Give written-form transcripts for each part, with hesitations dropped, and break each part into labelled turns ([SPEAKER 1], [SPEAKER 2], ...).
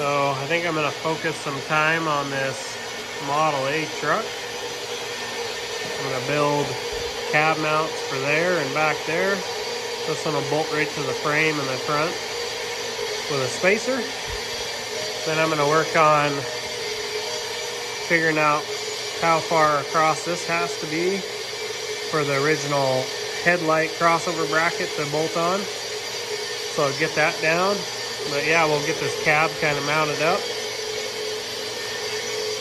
[SPEAKER 1] So I think I'm going to focus some time on this Model A truck. I'm going to build cab mounts for there and back there. This one will bolt right to the frame in the front with a spacer. Then I'm going to work on figuring out how far across this has to be for the original headlight crossover bracket to bolt on. So I'll get that down. But yeah, we'll get this cab kind of mounted up.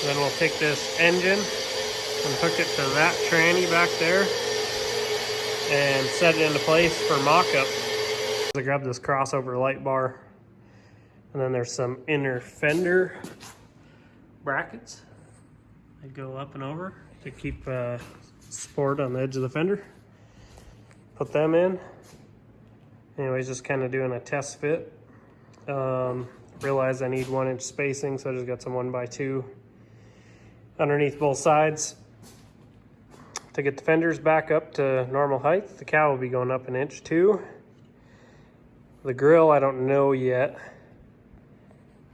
[SPEAKER 1] Then we'll take this engine and hook it to that tranny back there and set it into place for mock-up. I grabbed this crossover light bar, and then there's some inner fender brackets that go up and over to keep support on the edge of the fender. Put them in. Anyways, just kind of doing a test fit. Realized I need 1 inch spacing, so I just got some 1x2 underneath both sides. To get the fenders back up to normal height, the cowl will be going up 1 inch too. The grill, I don't know yet.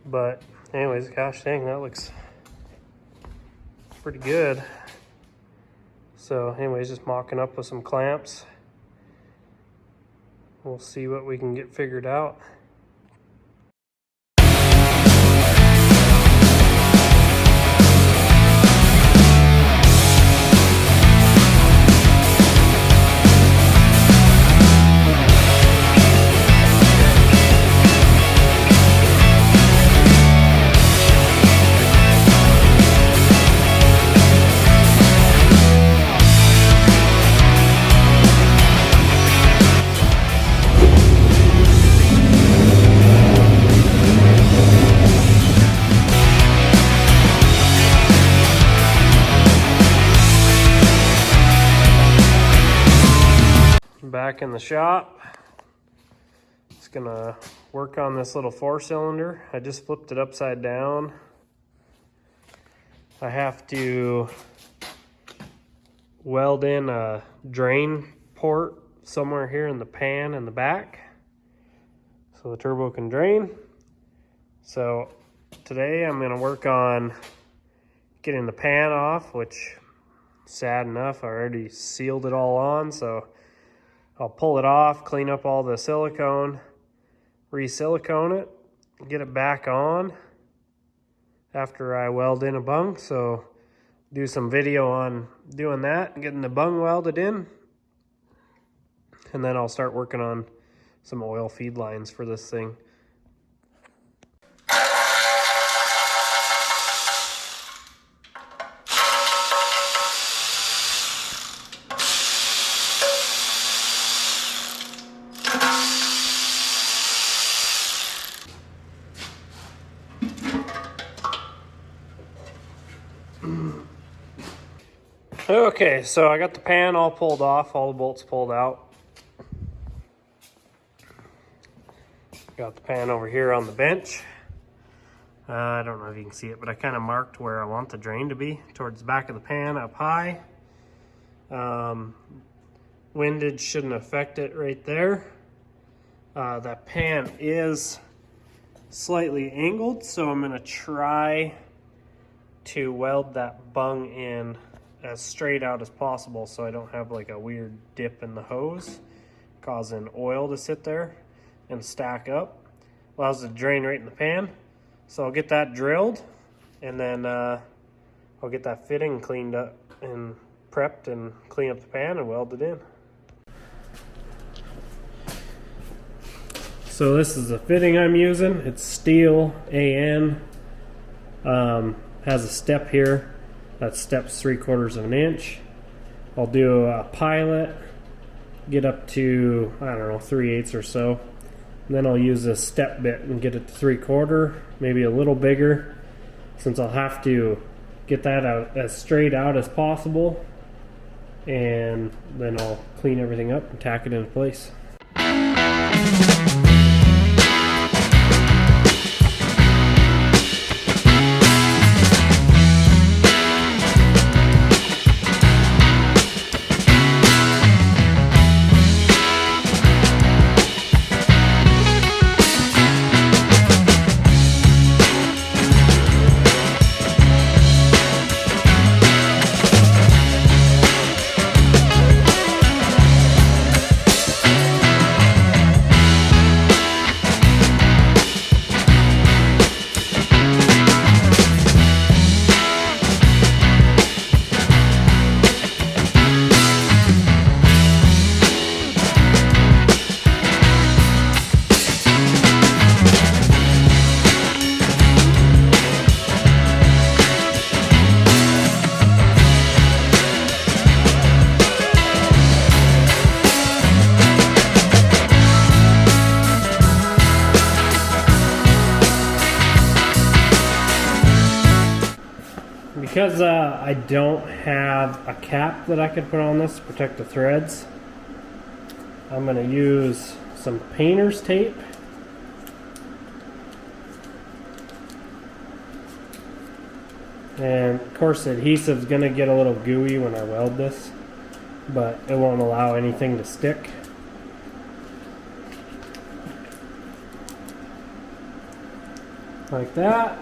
[SPEAKER 1] But anyways, gosh dang, that looks pretty good. So anyways, just mocking up with some clamps. We'll see what we can get figured out. Back in the shop, just gonna work on this little 4-cylinder. I just flipped it upside down. I have to weld in a drain port somewhere here in the pan in the back so the turbo can drain. So today I'm gonna work on getting the pan off, which sad enough, I already sealed it all on, so I'll pull it off, clean up all the silicone, re-silicone it, get it back on after I weld in a bung. So do some video on doing that, getting the bung welded in. And then I'll start working on some oil feed lines for this thing. Okay, so I got the pan all pulled off, all the bolts pulled out. Got the pan over here on the bench. I don't know if you can see it, but I kind of marked where I want the drain to be, towards the back of the pan up high. Windage shouldn't affect it right there. That pan is slightly angled, so I'm gonna try to weld that bung in as straight out as possible so I don't have like a weird dip in the hose causing oil to sit there and stack up. Allows it to drain right in the pan. So I'll get that drilled, and then I'll get that fitting cleaned up and prepped and clean up the pan and weld it in. So this is the fitting I'm using. It's steel AN. Has a step here. That step's 3/4 of an inch. I'll do a pilot, get up to, I don't know, 3/8 or so. And then I'll use a step bit and get it to 3/4, maybe a little bigger, since I'll have to get that out as straight out as possible. And then I'll clean everything up and tack it into place. Because I don't have a cap that I could put on this to protect the threads, I'm going to use some painter's tape. And of course the adhesive is going to get a little gooey when I weld this, but it won't allow anything to stick. Like that.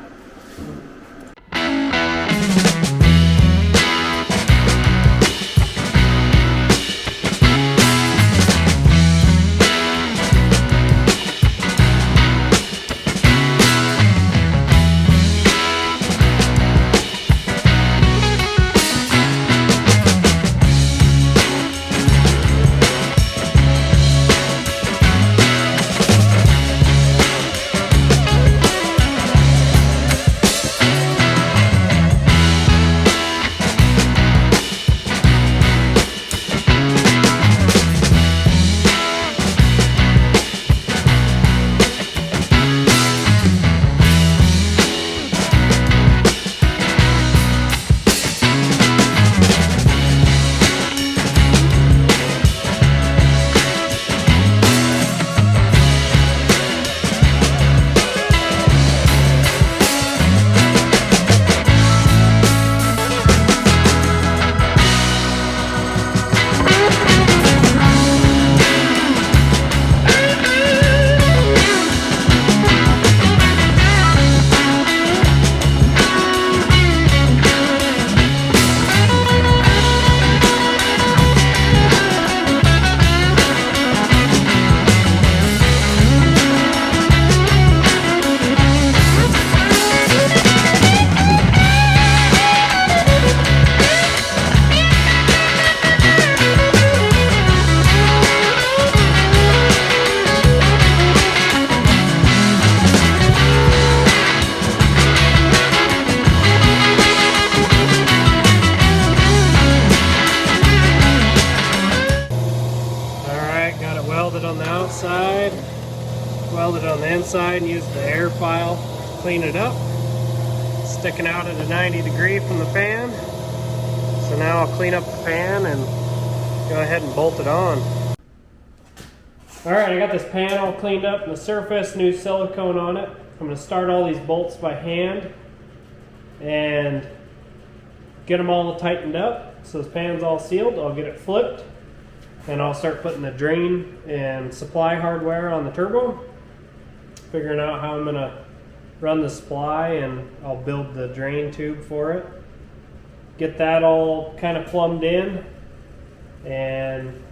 [SPEAKER 1] Welded on the outside, welded on the inside, and used the air file to clean it up. Sticking out at a 90-degree from the fan. So now I'll clean up the pan and go ahead and bolt it on. Alright, I got this pan all cleaned up, the surface, new silicone on it. I'm going to start all these bolts by hand and get them all tightened up. So this pan's all sealed. I'll get it flipped and I'll start putting the drain and supply hardware on the turbo, figuring out how I'm going to run the supply, and I'll build the drain tube for it. Get that all kind of plumbed in, and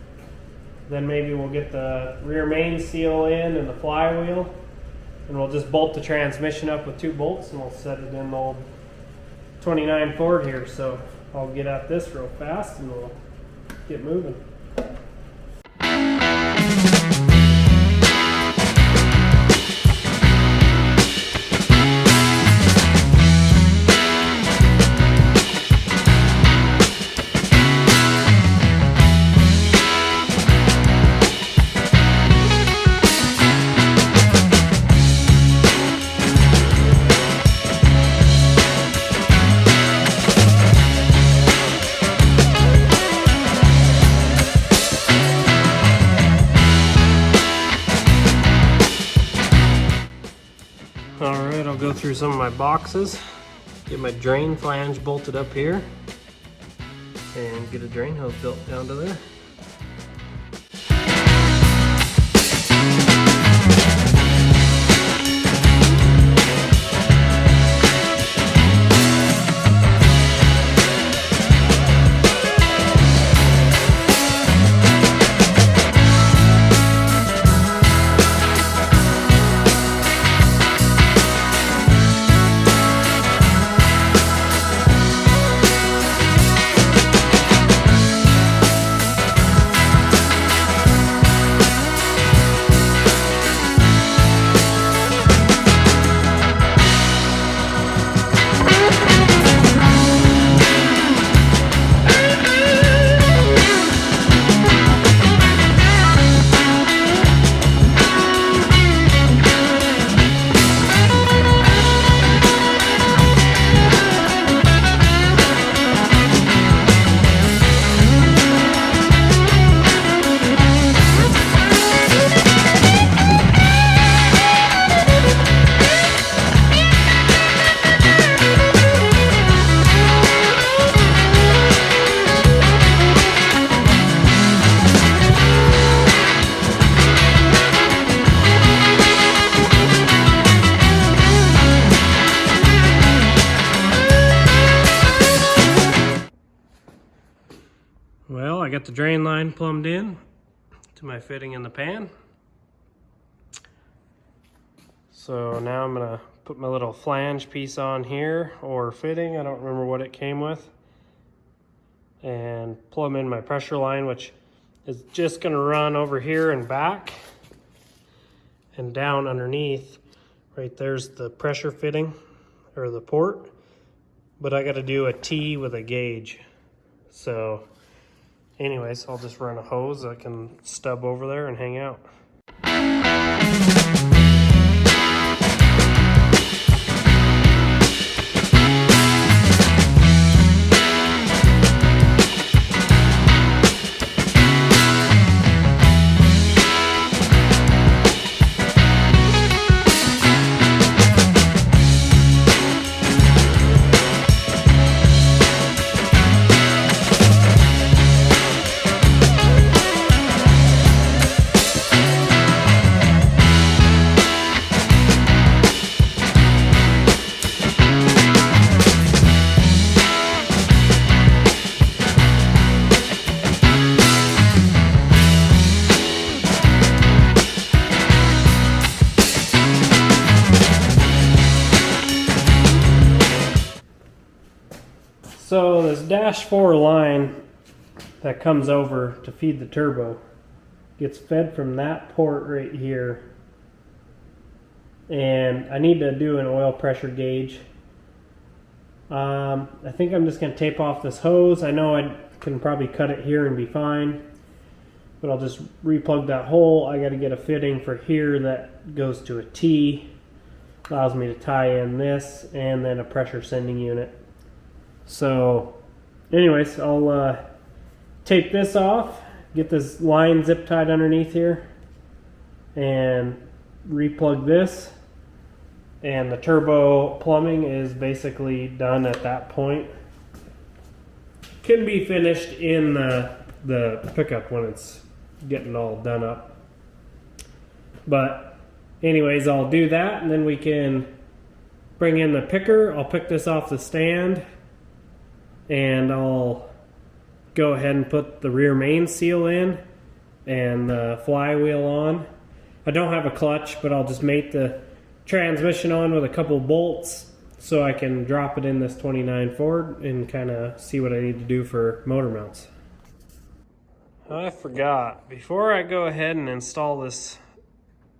[SPEAKER 1] then maybe we'll get the rear main seal in and the flywheel, and we'll just bolt the transmission up with 2 bolts and we'll set it in the old 29 Ford here. So I'll get at this real fast and we'll get moving. Alright, I'll go through some of my boxes, get my drain flange bolted up here, and get a drain hose built down to there. got the drain line plumbed in to my fitting in the pan. So now I'm gonna put my little flange piece on here, or fitting, I don't remember what it came with, and plumb in my pressure line, which is just gonna run over here and back and down underneath. Right there's the pressure fitting, or the port, but I gotta do a T with a gauge. So anyways, I'll just run a hose that can stub over there and hang out. So this dash 4 line that comes over to feed the turbo gets fed from that port right here, and I need to do an oil pressure gauge. I think I'm just going to tape off this hose. I know I can probably cut it here and be fine, but I'll just replug that hole. I got to get a fitting for here that goes to a T, allows me to tie in this, and then a pressure sending unit. So anyways, I'll tape this off, get this line zip tied underneath here, and replug this, and the turbo plumbing is basically done at that point. Can be finished in the pickup when it's getting all done up. But anyways, I'll do that, and then we can bring in the picker. I'll pick this off the stand, and I'll go ahead and put the rear main seal in and the flywheel on. I don't have a clutch, but I'll just mate the transmission on with a couple bolts so I can drop it in this 29 Ford and kind of see what I need to do for motor mounts. I forgot, before I go ahead and install this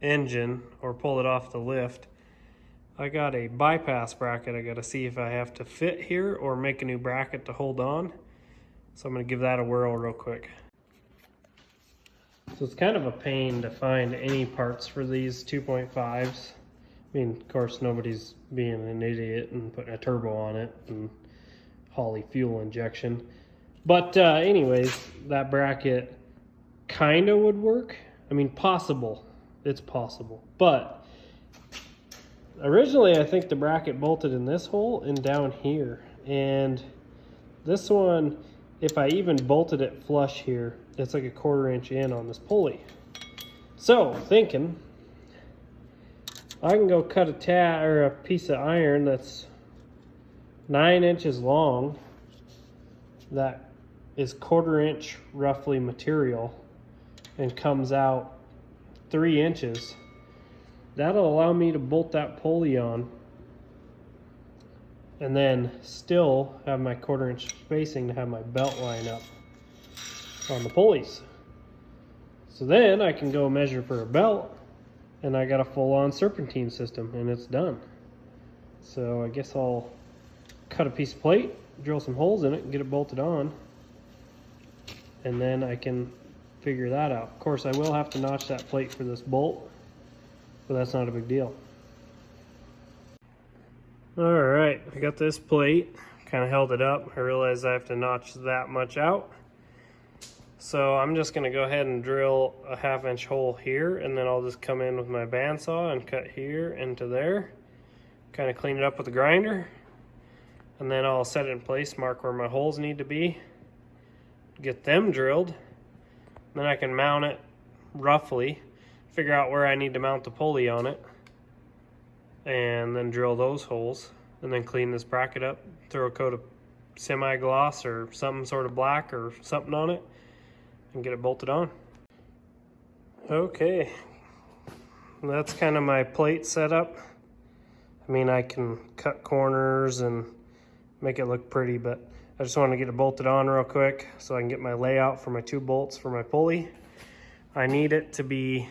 [SPEAKER 1] engine or pull it off the lift, I got a bypass bracket I got to see if I have to fit here or make a new bracket to hold on. So I'm going to give that a whirl real quick. So it's kind of a pain to find any parts for these 2.5s. I mean, of course, nobody's being an idiot and putting a turbo on it and Holley fuel injection. But anyways, that bracket kind of would work. I mean, possible. It's possible. But originally, I think the bracket bolted in this hole and down here, and this one, if I even bolted it flush here, it's like a 1/4 inch in on this pulley. So thinking I can go cut a piece of iron that's 9 inches long, that is 1/4 inch roughly material, and comes out 3 inches. That'll allow me to bolt that pulley on and then still have my 1/4 inch spacing to have my belt line up on the pulleys. So then I can go measure for a belt, and I got a full-on serpentine system, and it's done. So I guess I'll cut a piece of plate, drill some holes in it, and get it bolted on, and then I can figure that out. Of course, I will have to notch that plate for this bolt, but that's not a big deal. Alright, I got this plate, kind of held it up. I realized I have to notch that much out. So I'm just going to go ahead and drill a 1/2 inch hole here, and then I'll just come in with my bandsaw and cut here into there. Kind of clean it up with a grinder, and then I'll set it in place, mark where my holes need to be, get them drilled. Then I can mount it roughly, figure out where I need to mount the pulley on it, and then drill those holes, and then clean this bracket up, throw a coat of semi-gloss or some sort of black or something on it, and get it bolted on. Okay, that's kind of my plate setup. I mean, I can cut corners and make it look pretty, but I just want to get it bolted on real quick so I can get my layout for my 2 bolts for my pulley. I need it to be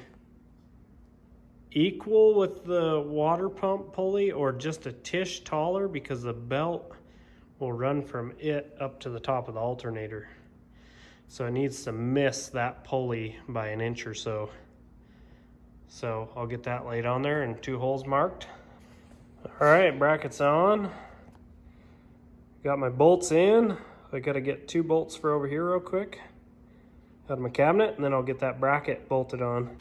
[SPEAKER 1] equal with the water pump pulley or just a tish taller, because the belt will run from it up to the top of the alternator. So it needs to miss that pulley by an inch or so. So I'll get that laid on there and 2 holes marked. All right, brackets on. Got my bolts in. I gotta get 2 bolts for over here real quick out of my cabinet, and then I'll get that bracket bolted on.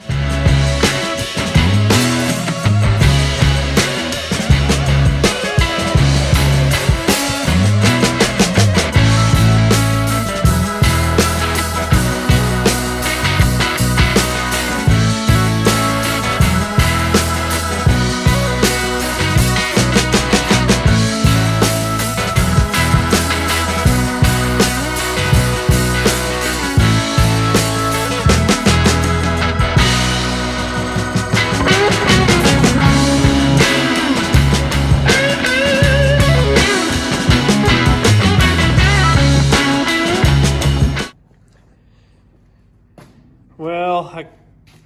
[SPEAKER 1] Well, I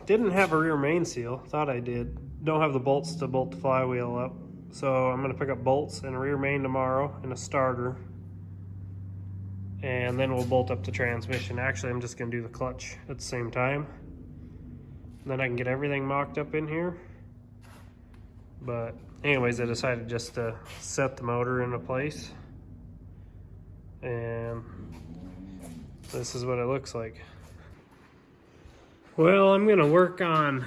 [SPEAKER 1] didn't have a rear main seal. Thought I did. Don't have the bolts to bolt the flywheel up. So I'm gonna pick up bolts and a rear main tomorrow and a starter. And then we'll bolt up the transmission. Actually, I'm just gonna do the clutch at the same time. And then I can get everything mocked up in here. But anyways, I decided just to set the motor into place. And this is what it looks like. Well, I'm gonna work on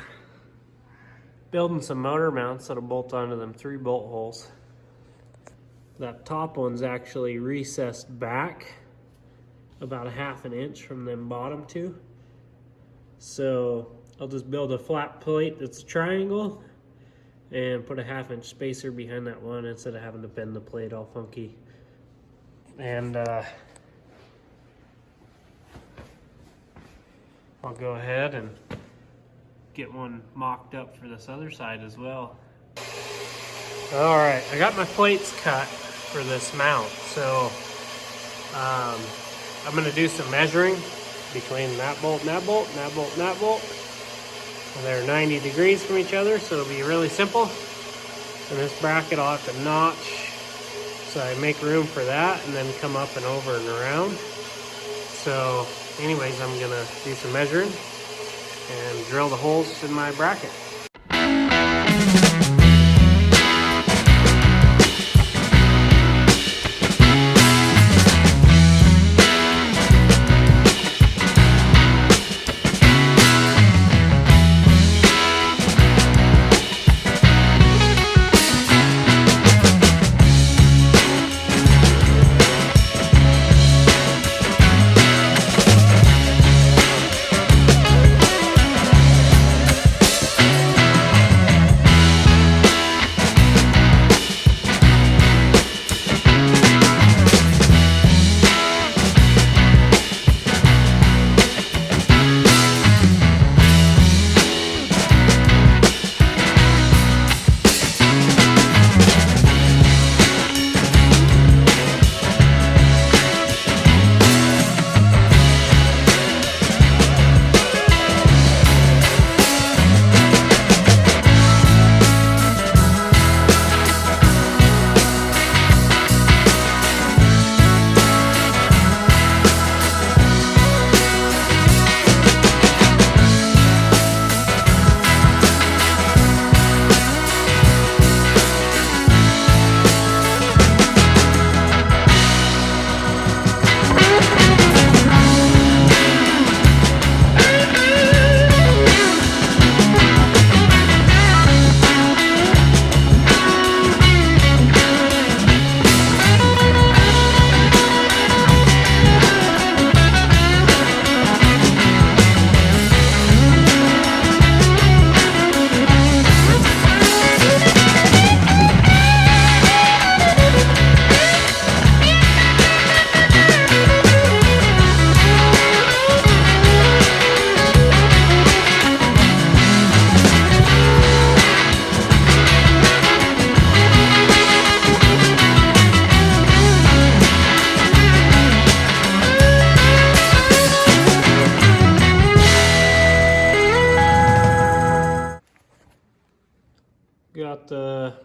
[SPEAKER 1] building some motor mounts that'll bolt onto them 3 bolt holes. That top one's actually recessed back about a 1/2 inch from them bottom 2. So I'll just build a flat plate that's a triangle and put a 1/2 inch spacer behind that one instead of having to bend the plate all funky. And I'll go ahead and get one mocked up for this other side as well. All right, I got my plates cut for this mount. So I'm gonna do some measuring between that bolt and that bolt, and that bolt and that bolt. And they're 90 degrees from each other, so it'll be really simple. And this bracket I'll have to notch, so I make room for that and then come up and over and around. So anyways, I'm gonna do some measuring and drill the holes in my bracket.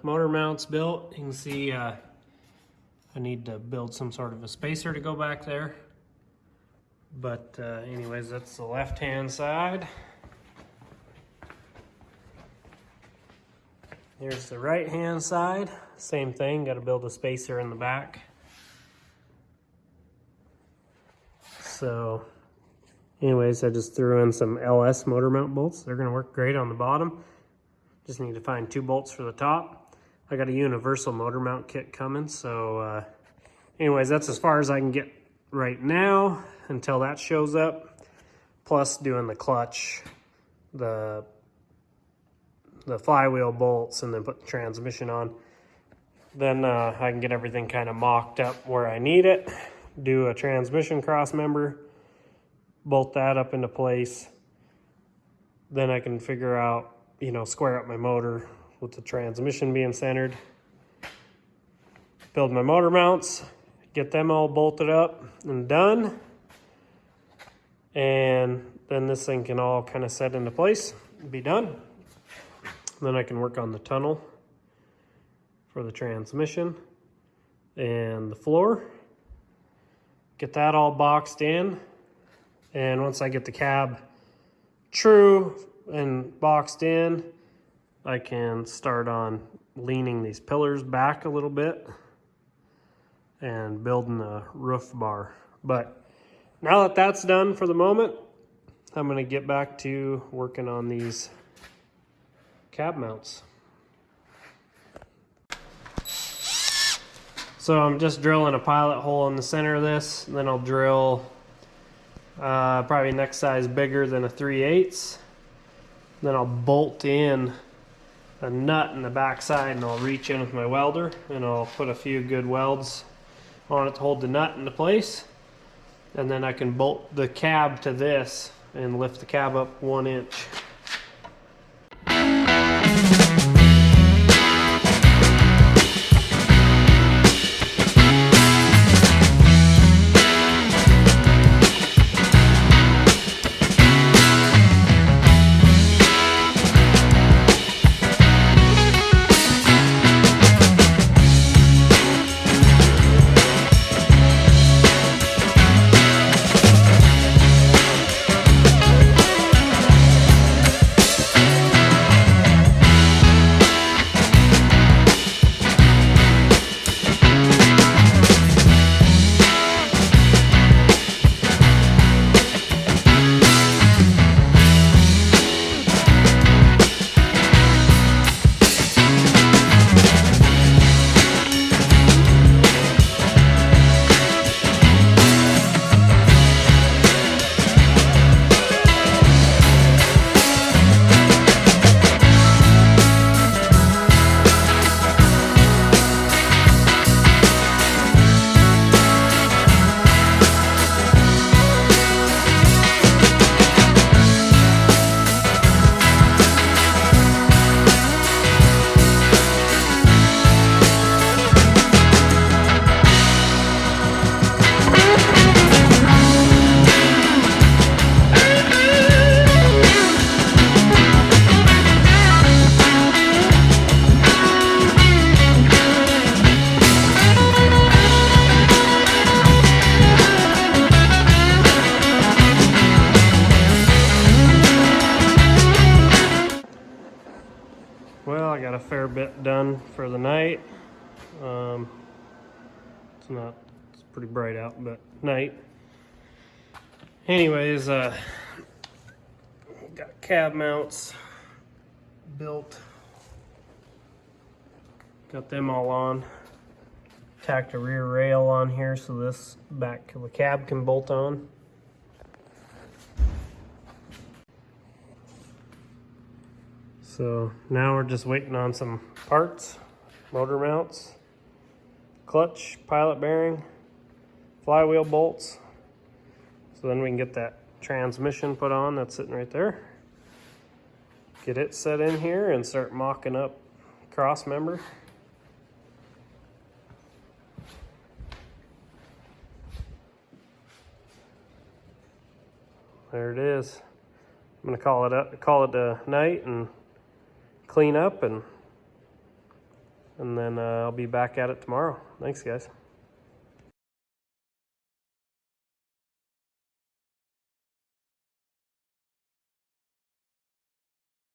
[SPEAKER 1] motor mounts built. You can see I need to build some sort of a spacer to go back there. But anyways, that's the left-hand side. Here's the right-hand side. Same thing, got to build a spacer in the back. So anyways, I just threw in some LS motor mount bolts. They're going to work great on the bottom. Just need to find 2 bolts for the top. I got a universal motor mount kit coming. So anyways, that's as far as I can get right now until that shows up. Plus doing the clutch, the flywheel bolts, and then put the transmission on. Then I can get everything kind of mocked up where I need it. Do a transmission cross member, bolt that up into place. Then I can figure out, you know, square up my motor with the transmission being centered. Build my motor mounts, get them all bolted up and done. And then this thing can all kind of set into place and be done. Then I can work on the tunnel for the transmission and the floor. Get that all boxed in. And once I get the cab true and boxed in, I can start on leaning these pillars back a little bit and building a roof bar. But now that that's done for the moment, I'm going to get back to working on these cab mounts. So I'm just drilling a pilot hole in the center of this, and then I'll drill probably next size bigger than a 3/8. Then I'll bolt in a nut in the back side, and I'll reach in with my welder and I'll put a few good welds on it to hold the nut into place. And then I can bolt the cab to this and lift the cab up 1 inch. Well, I got a fair bit done for the night. It's pretty bright out, but night. Anyways, got cab mounts built. Got them all on. Tacked a rear rail on here so this back of the cab can bolt on. So now we're just waiting on some parts, motor mounts, clutch, pilot bearing, flywheel bolts. So then we can get that transmission put on that's sitting right there. Get it set in here and start mocking up cross member. There it is. I'm gonna call it a night and clean up and and then I'll be back at it tomorrow. Thanks, guys.